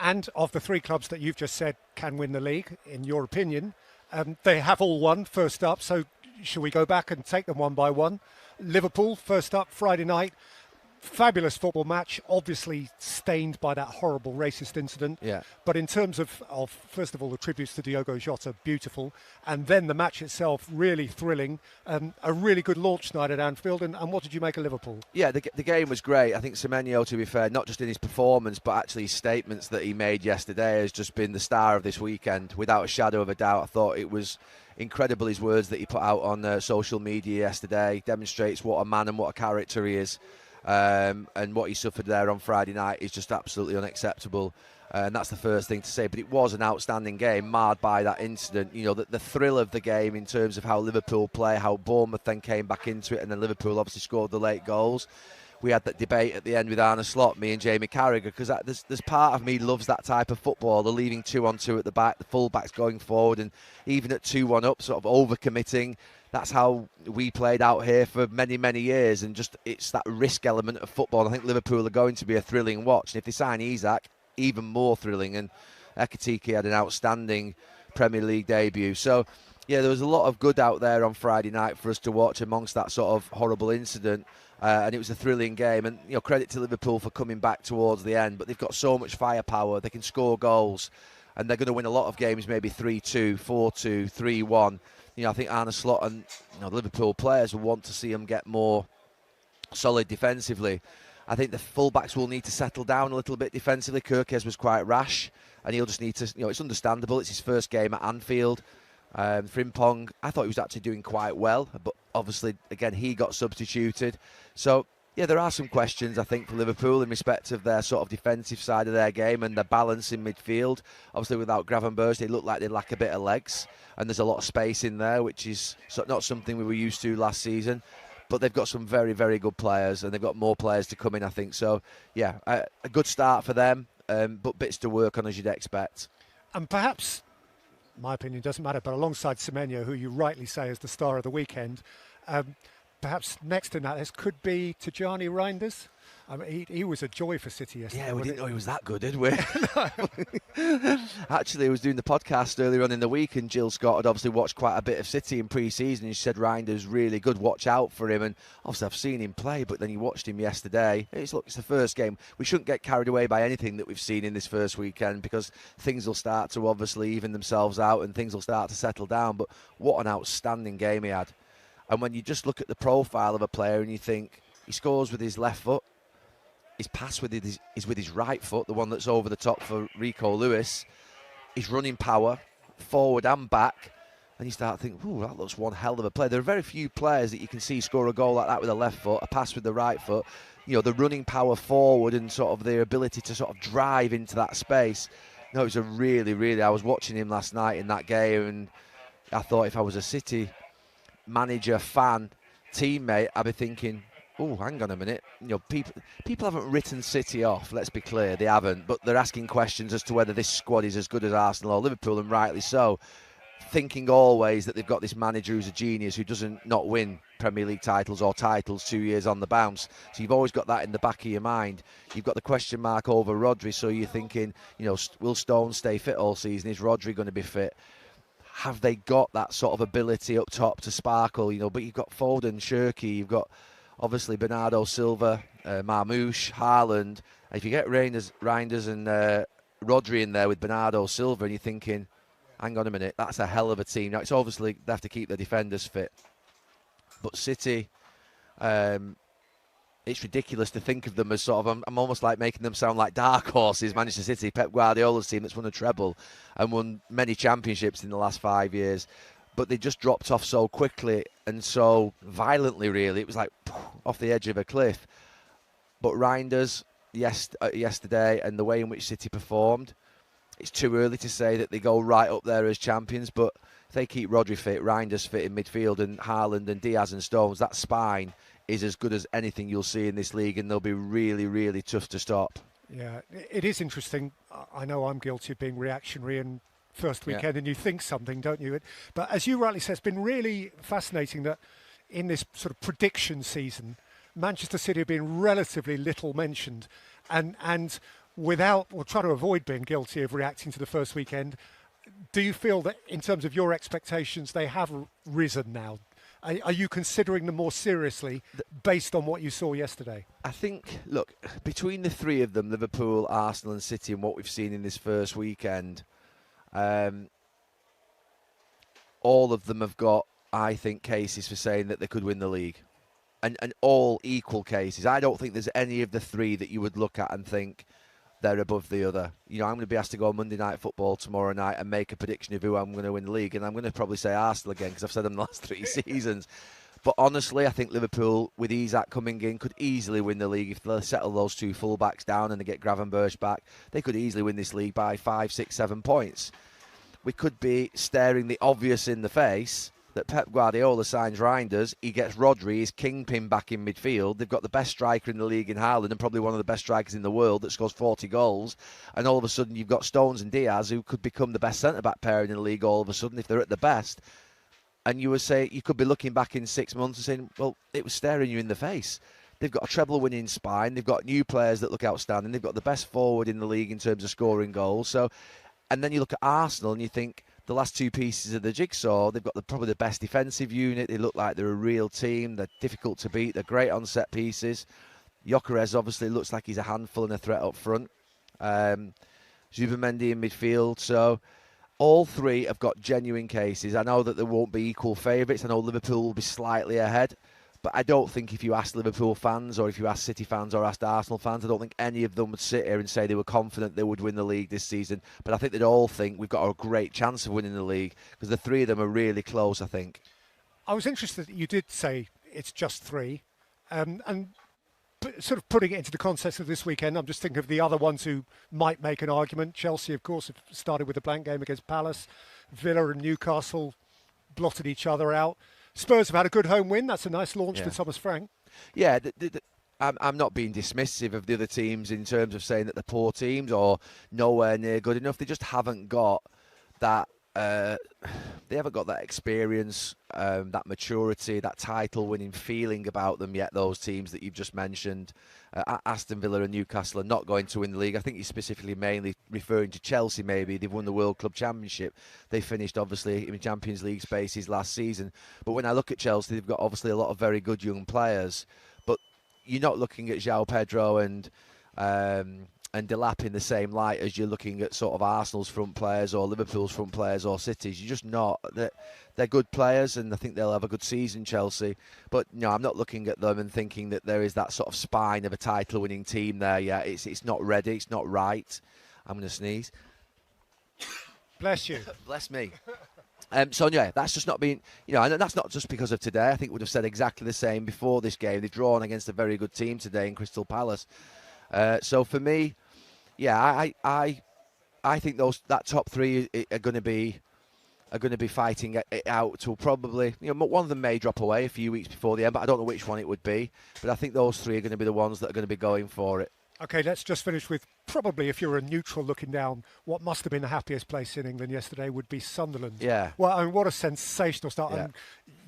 And of the three clubs that you've just said can win the league, in your opinion, they have all won first up. So shall we go back and take them one by one? Liverpool, first up, Friday night. Fabulous football match, obviously stained by that horrible racist incident. Yeah. But in terms of first of all, the tributes to Diogo Jota, beautiful. And then the match itself, really thrilling. A really good launch night at Anfield. And what did you make of Liverpool? Yeah, the game was great. I think Semenyo, to be fair, not just in his performance, but actually his statements that he made yesterday has just been the star of this weekend, without a shadow of a doubt. I thought it was incredible, his words that he put out on social media yesterday. Demonstrates what a man and what a character he is. And what he suffered there on Friday night is just absolutely unacceptable. And that's the first thing to say. But it was an outstanding game, marred by that incident. You know, the thrill of the game in terms of how Liverpool play, how Bournemouth then came back into it, and then Liverpool obviously scored the late goals. We had that debate at the end with Arne Slot, me and Jamie Carragher, because there's part of me loves that type of football, the leaving 2-on-2 at the back, the full-backs going forward, and even at 2-1 up, sort of over-committing. That's how we played out here for many, many years, and just it's that risk element of football. I think Liverpool are going to be a thrilling watch, and if they sign Isak, even more thrilling. And Ekitike had an outstanding Premier League debut. So, yeah, there was a lot of good out there on Friday night for us to watch amongst that sort of horrible incident. And it was a thrilling game. And, you know, credit to Liverpool for coming back towards the end. But they've got so much firepower. They can score goals. And they're going to win a lot of games, maybe 3-2, 4-2, 3-1. You know, I think Arne Slot and the Liverpool players will want to see them get more solid defensively. I think the fullbacks will need to settle down a little bit defensively. Kerkez was quite rash, and he'll just need to, it's understandable. It's his first game at Anfield. Frimpong, I thought he was actually doing quite well, but obviously, again, he got substituted. So, yeah, there are some questions, I think, for Liverpool in respect of their sort of defensive side of their game and their balance in midfield. Obviously, without Gravenberch, they look like they lack a bit of legs, and there's a lot of space in there, which is not something we were used to last season. But they've got some very, very good players, and they've got more players to come in, I think. So, yeah, a good start for them, but bits to work on, as you'd expect. And perhaps, my opinion doesn't matter, but alongside Semenyo, who you rightly say is the star of the weekend, perhaps next in that list could be Tijani Reinders. I mean, he was a joy for City yesterday. Yeah, we didn't know he was that good, did we? Actually, I was doing the podcast earlier on in the week, and Jill Scott had obviously watched quite a bit of City in pre-season, and she said Reinders really good, watch out for him. And obviously I've seen him play, but then you watched him yesterday. It's the first game. We shouldn't get carried away by anything that we've seen in this first weekend, because things will start to obviously even themselves out and things will start to settle down. But what an outstanding game he had. And when you just look at the profile of a player and you think he scores with his left foot, his pass is with his right foot, the one that's over the top for Rico Lewis, his running power, forward and back, and you start thinking, ooh, that looks one hell of a play. There are very few players that you can see score a goal like that with a left foot, a pass with the right foot, the running power forward and sort of their ability to sort of drive into that space. No, it was a really, I was watching him last night in that game, and I thought if I was a City manager, fan, teammate, I'd be thinking, oh, hang on a minute. People haven't written City off, let's be clear, they haven't, but they're asking questions as to whether this squad is as good as Arsenal or Liverpool, and rightly so, thinking always that they've got this manager who's a genius who doesn't not win Premier League titles or titles 2 years on the bounce. So you've always got that in the back of your mind. You've got the question mark over Rodri, so you're thinking, will Stones stay fit all season? Is Rodri going to be fit? Have they got that sort of ability up top to sparkle? But you've got Foden, Shirky, you've got obviously Bernardo Silva, Marmoush, Haaland. If you get Reinders and Rodri in there with Bernardo Silva, and you're thinking, hang on a minute, that's a hell of a team. Now, it's obviously they have to keep their defenders fit. But City, it's ridiculous to think of them as sort of, I'm almost like making them sound like dark horses. Manchester City, Pep Guardiola's team that's won a treble and won many championships in the last 5 years. But they just dropped off so quickly and so violently, really. It was like off the edge of a cliff. But Reinders, yesterday, and the way in which City performed, it's too early to say that they go right up there as champions. But if they keep Rodri fit, Reinders fit in midfield, and Haaland and Diaz and Stones, that spine is as good as anything you'll see in this league, and they'll be really, really tough to stop. Yeah, it is interesting. I know I'm guilty of being reactionary and first weekend, and you think something, don't you? But as you rightly said, it's been really fascinating that in this sort of prediction season, Manchester City have been relatively little mentioned, and without, or try to avoid being guilty of reacting to the first weekend, do you feel that in terms of your expectations, they have risen now? Are you considering them more seriously based on what you saw yesterday? I think, look, between the three of them, Liverpool, Arsenal and City, and what we've seen in this first weekend, all of them have got, I think, cases for saying that they could win the league. And all equal cases. I don't think there's any of the three that you would look at and think they're above the other. You know, I'm going to be asked to go on Monday Night Football tomorrow night and make a prediction of who I'm going to win the league, and I'm going to probably say Arsenal again because I've said them the last 3 seasons. But honestly, I think Liverpool, with Isak coming in, could easily win the league if they settle those 2 full-backs down and they get Gravenberch back. They could easily win this league by 5, 6, 7 points. We could be staring the obvious in the face that Pep Guardiola signs Reinders, he gets Rodri, his kingpin back in midfield. They've got the best striker in the league in Haaland and probably one of the best strikers in the world that scores 40 goals. And all of a sudden you've got Stones and Diaz who could become the best centre-back pairing in the league all of a sudden if they're at the best. And you would say, you could be looking back in 6 months and saying, well, it was staring you in the face. They've got a treble-winning spine. They've got new players that look outstanding. They've got the best forward in the league in terms of scoring goals. So, and then you look at Arsenal and you think, the last 2 pieces of the jigsaw, they've got probably the best defensive unit. They look like they're a real team. They're difficult to beat. They're great on set pieces. Gyökeres obviously looks like he's a handful and a threat up front. Zubimendi in midfield. So all three have got genuine cases. I know that there won't be equal favourites. I know Liverpool will be slightly ahead. But I don't think if you ask Liverpool fans or if you ask City fans or asked Arsenal fans, I don't think any of them would sit here and say they were confident they would win the league this season. But I think they'd all think we've got a great chance of winning the league because the three of them are really close, I think. I was interested that you did say it's just 3. And sort of putting it into the context of this weekend, I'm just thinking of the other ones who might make an argument. Chelsea, of course, have started with a blank game against Palace. Villa and Newcastle blotted each other out. Spurs have had a good home win. That's a nice launch for Thomas Frank. Yeah, I'm not being dismissive of the other teams in terms of saying that they're poor teams or nowhere near good enough. They just haven't got that. They haven't got that experience, that maturity, that title-winning feeling about them yet. Those teams that you've just mentioned, Aston Villa and Newcastle, are not going to win the league. I think you're specifically mainly referring to Chelsea. Maybe they've won the World Club Championship. They finished obviously in Champions League spaces last season. But when I look at Chelsea, they've got obviously a lot of very good young players. But you're not looking at João Pedro and Delap in the same light as you're looking at sort of Arsenal's front players or Liverpool's front players or City's. You're just not. They're good players and I think they'll have a good season, Chelsea. But no, I'm not looking at them and thinking that there is that sort of spine of a title-winning team there yet. It's not ready. It's not right. I'm going to sneeze. Bless you. Bless me. So yeah, that's just not been, and that's not just because of today. I think we'd have said exactly the same before this game. They've drawn against a very good team today in Crystal Palace. So for me, yeah, I think that top 3 are going to be fighting it out till probably, one of them may drop away a few weeks before the end, but I don't know which one it would be. But I think those 3 are going to be the ones that are going to be going for it. Okay, let's just finish with probably, if you're a neutral looking down, what must have been the happiest place in England yesterday would be Sunderland. Yeah. Well, I mean, what a sensational start. Yeah. And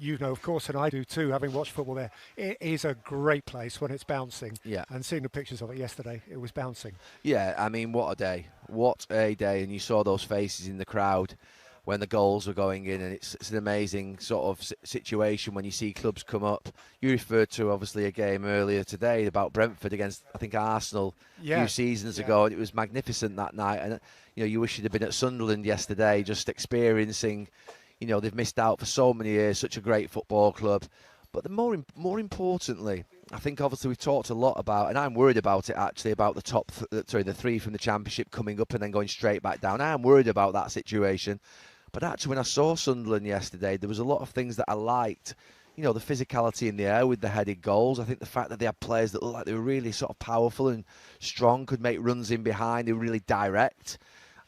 you know, of course, and I do too, having watched football there, it is a great place when it's bouncing. Yeah. And seeing the pictures of it yesterday, it was bouncing. Yeah, I mean, what a day. What a day. And you saw those faces in the crowd when the goals were going in, and it's an amazing sort of situation when you see clubs come up. You referred to, obviously, a game earlier today about Brentford against, I think, Arsenal a few seasons ago, and it was magnificent that night. And, you wish you'd have been at Sunderland yesterday, just experiencing, they've missed out for so many years, such a great football club. But the more importantly, I think obviously we've talked a lot about, and I'm worried about it actually, about the 3 from the Championship coming up and then going straight back down. I am worried about that situation. But actually, when I saw Sunderland yesterday, there was a lot of things that I liked. The physicality in the air with the headed goals. I think the fact that they had players that looked like they were really sort of powerful and strong, could make runs in behind, they were really direct.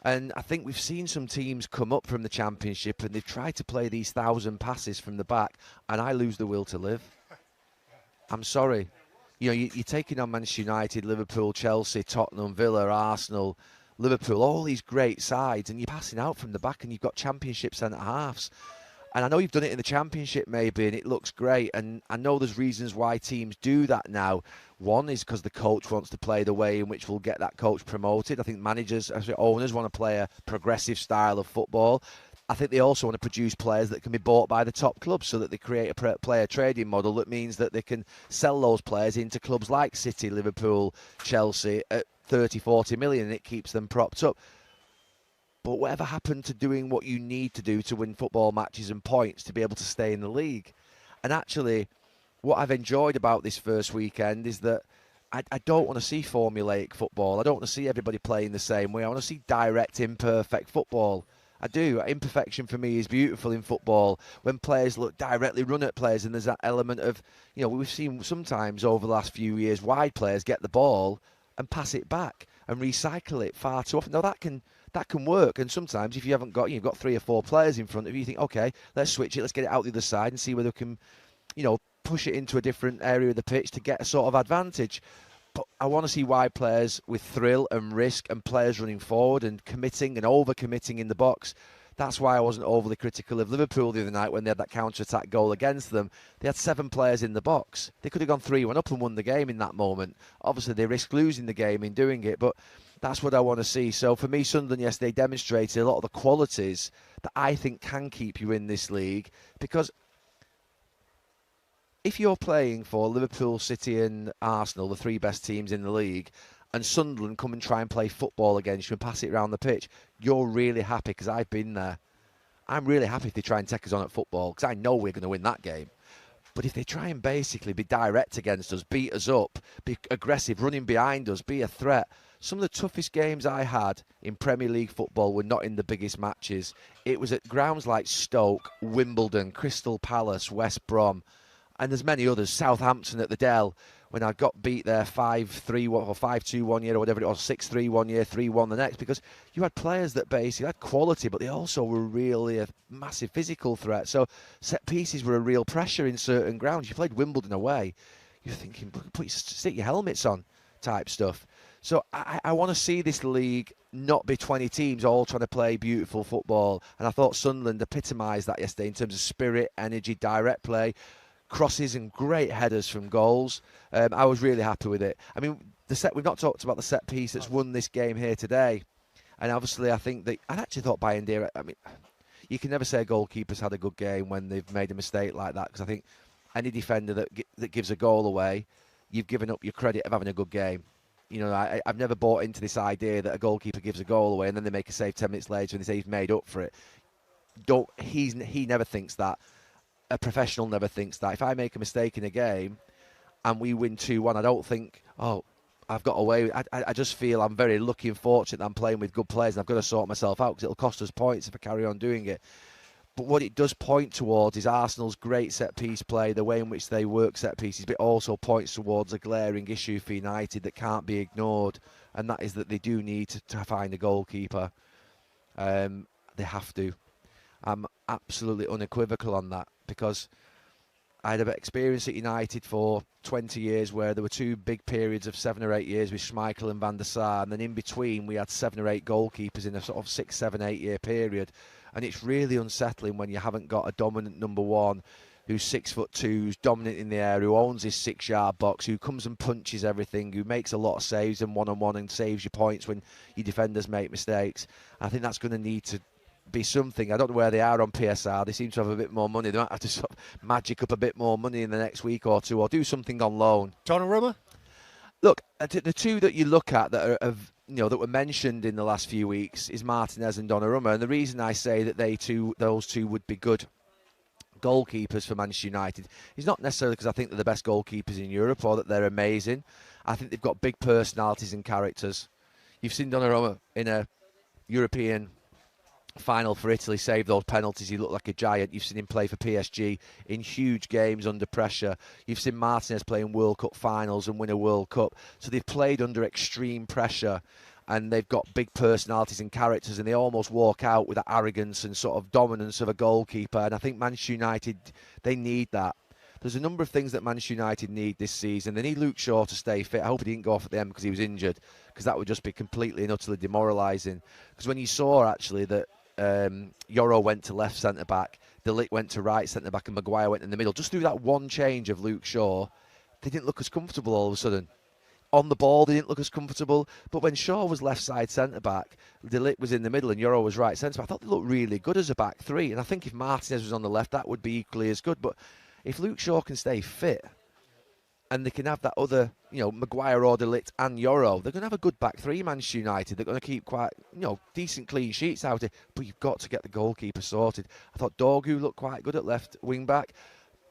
And I think we've seen some teams come up from the Championship and they've tried to play these 1,000 passes from the back, and I lose the will to live. I'm sorry. You're taking on Manchester United, Liverpool, Chelsea, Tottenham, Villa, Arsenal, Liverpool, all these great sides, and you're passing out from the back and you've got Championship centre-halves. And I know you've done it in the Championship maybe, and it looks great. And I know there's reasons why teams do that now. One is because the coach wants to play the way in which will get that coach promoted. I think managers, owners want to play a progressive style of football. I think they also want to produce players that can be bought by the top clubs so that they create a player trading model that means that they can sell those players into clubs like City, Liverpool, Chelsea at 30, 40 million, and it keeps them propped up. But whatever happened to doing what you need to do to win football matches and points to be able to stay in the league? And actually, what I've enjoyed about this first weekend is that I don't want to see formulaic football. I don't want to see everybody playing the same way. I want to see direct, imperfect football. I do. Imperfection for me is beautiful in football. When players look directly run at players, and there's that element of, we've seen sometimes over the last few years wide players get the ball and pass it back and recycle it far too often. Now that can work, and sometimes if you've got 3 or 4 players in front of you, you think, okay, let's switch it, let's get it out the other side and see whether we can, push it into a different area of the pitch to get a sort of advantage. But I want to see wide players with thrill and risk and players running forward and committing and over-committing in the box. That's why I wasn't overly critical of Liverpool the other night when they had that counter-attack goal against them. They had 7 players in the box. They could have gone 3-1 up and won the game in that moment. Obviously, they risked losing the game in doing it, but that's what I want to see. So for me, Sunderland yesterday demonstrated a lot of the qualities that I think can keep you in this league, because if you're playing for Liverpool, City and Arsenal, the 3 best teams in the league, and Sunderland come and try and play football against you and pass it around the pitch, you're really happy, because I've been there. I'm really happy if they try and take us on at football, because I know we're going to win that game. But if they try and basically be direct against us, beat us up, be aggressive, running behind us, be a threat. Some of the toughest games I had in Premier League football were not in the biggest matches. It was at grounds like Stoke, Wimbledon, Crystal Palace, West Brom, and there's many others, Southampton at the Dell, when I got beat there 5-3 or 5-2 one year or whatever it was, 6-3 one year, 3-1 the next, because you had players that basically had quality, but they also were really a massive physical threat. So set pieces were a real pressure in certain grounds. You played Wimbledon away, you're thinking, stick your helmets on type stuff. So I want to see this league not be 20 teams all trying to play beautiful football. And I thought Sunderland epitomised that yesterday in terms of spirit, energy, direct play, crosses and great headers from goals. I was really happy with it. I mean, we've not talked about the set piece that's won this game here today. And obviously I think that, I actually thought Bayandira, I mean, you can never say a goalkeeper's had a good game when they've made a mistake like that, because I think any defender that gives a goal away, you've given up your credit of having a good game. I've never bought into this idea that a goalkeeper gives a goal away and then they make a save 10 minutes later and they say he's made up for it. He never thinks that. A professional never thinks that. If I make a mistake in a game and we win 2-1, I don't think, I've got away. I just feel I'm very lucky and fortunate that I'm playing with good players and I've got to sort myself out, because it'll cost us points if I carry on doing it. But what it does point towards is Arsenal's great set-piece play, the way in which they work set-pieces, but it also points towards a glaring issue for United that can't be ignored, and that is that they do need to find a goalkeeper. They have to. I'm absolutely unequivocal on that, because I had an experience at United for 20 years where there were 2 big periods of 7 or 8 years with Schmeichel and Van der Sar, and then in between we had 7 or 8 goalkeepers in a sort of 6, 7, 8 year period. And it's really unsettling when you haven't got a dominant number 1 who's 6'2", who's dominant in the air, who owns his 6-yard box, who comes and punches everything, who makes a lot of saves and one-on-one and saves your points when your defenders make mistakes. I think that's going to need to be something. I don't know where they are on PSR. They seem to have a bit more money. They might have to sort of magic up a bit more money in the next week or 2, or do something on loan. Donnarumma? Look, the 2 that you look at that are that were mentioned in the last few weeks is Martinez and Donnarumma, and the reason I say that those two would be good goalkeepers for Manchester United is not necessarily because I think they're the best goalkeepers in Europe or that they're amazing. I think they've got big personalities and characters. You've seen Donnarumma in a European final for Italy save those penalties. He looked like a giant. You've seen him play for PSG in huge games under pressure. You've seen Martinez play in World Cup finals and win a World Cup. So they've played under extreme pressure, and they've got big personalities and characters, and they almost walk out with that arrogance and sort of dominance of a goalkeeper. And I think Manchester United, they need that. There's a number of things that Manchester United need this season. They need Luke Shaw to stay fit. I hope he didn't go off at the end because he was injured, because that would just be completely and utterly demoralising. Because when you saw actually that Yoro went to left centre-back, De Ligt went to right centre back and Maguire went in the middle. Just through that one change of Luke Shaw, they didn't look as comfortable all of a sudden. On the ball, they didn't look as comfortable. But when Shaw was left side centre back, De Ligt was in the middle and Euro was right centre back, I thought they looked really good as a back three. And I think if Martinez was on the left, that would be equally as good. But if Luke Shaw can stay fit, and they can have that other, Maguire or De Ligt and Euro, they're going to have a good back three, Manchester United. They're going to keep quite, decent clean sheets out here. But you've got to get the goalkeeper sorted. I thought Dorgu looked quite good at left wing back.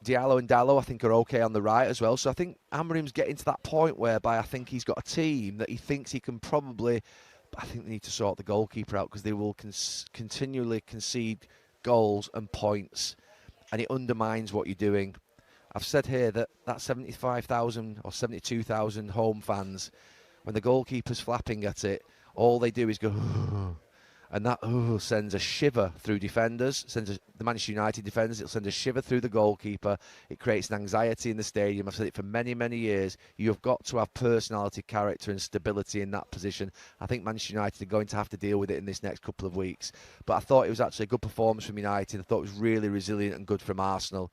Diallo and Dallo, I think, are okay on the right as well. So I think Amorim's getting to that point whereby I think he's got a team that he thinks he can probably... I think they need to sort the goalkeeper out because they will continually concede goals and points, and it undermines what you're doing. I've said here that 75,000 or 72,000 home fans, when the goalkeeper's flapping at it, all they do is go, and that sends a shiver through defenders, the Manchester United defenders, it'll send a shiver through the goalkeeper. It creates an anxiety in the stadium. I've said it for many, many years. You've got to have personality, character and stability in that position. I think Manchester United are going to have to deal with it in this next couple of weeks. But I thought it was actually a good performance from United. I thought it was really resilient and good from Arsenal.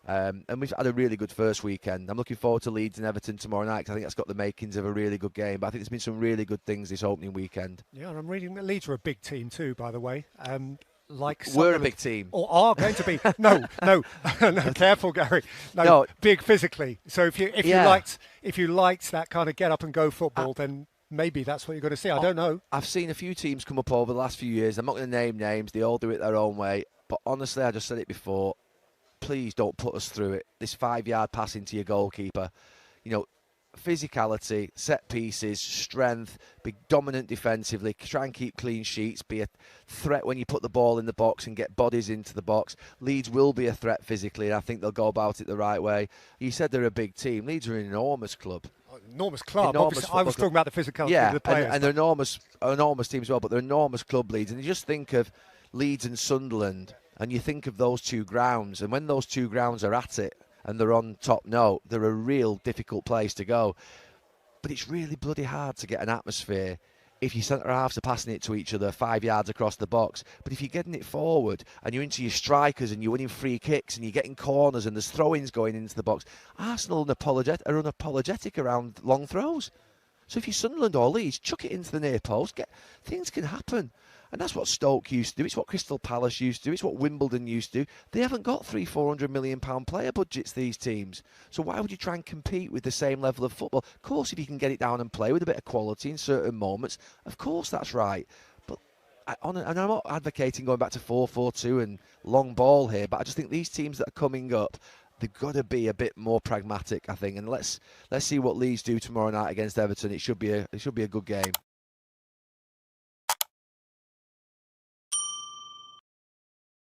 And we've had a really good first weekend. I'm looking forward to Leeds and Everton tomorrow night because I think that's got the makings of a really good game. But I think there's been some really good things this opening weekend. Yeah, and I'm reading that Leeds are a big team too, by the way. We're a big team. Or are going to be. No, no, careful, Gary. No, big physically. So if you liked that kind of get up and go football, then maybe that's what you're going to see. I don't know. I've seen a few teams come up over the last few years. I'm not going to name names. They all do it their own way. But honestly, I just said it before. Please don't put us through it. This 5-yard pass into your goalkeeper. Physicality, set pieces, strength, be dominant defensively, try and keep clean sheets, be a threat when you put the ball in the box and get bodies into the box. Leeds will be a threat physically, and I think they'll go about it the right way. You said they're a big team. Leeds are an enormous club. Enormous club. Obviously, I was talking about the physicality of the players. And they're enormous teams as well, but they're enormous club, Leeds. And you just think of Leeds and Sunderland, and you think of those two grounds, and when those two grounds are at it, and they're on top note, they're a real difficult place to go. But it's really bloody hard to get an atmosphere if your centre-halves are passing it to each other 5 yards across the box. But if you're getting it forward and you're into your strikers and you're winning free kicks and you're getting corners and there's throw-ins going into the box, Arsenal are unapologetic around long throws. So if you're Sunderland or Leeds, chuck it into the near post. Things can happen. And that's what Stoke used to do. It's what Crystal Palace used to do. It's what Wimbledon used to do. They haven't got £300-400 million player budgets, these teams. So why would you try and compete with the same level of football? Of course, if you can get it down and play with a bit of quality in certain moments, of course that's right. But and I'm not advocating going back to 4-4-2 and long ball here, but I just think these teams that are coming up, they've got to be a bit more pragmatic, I think. And let's see what Leeds do tomorrow night against Everton. It should be a good game.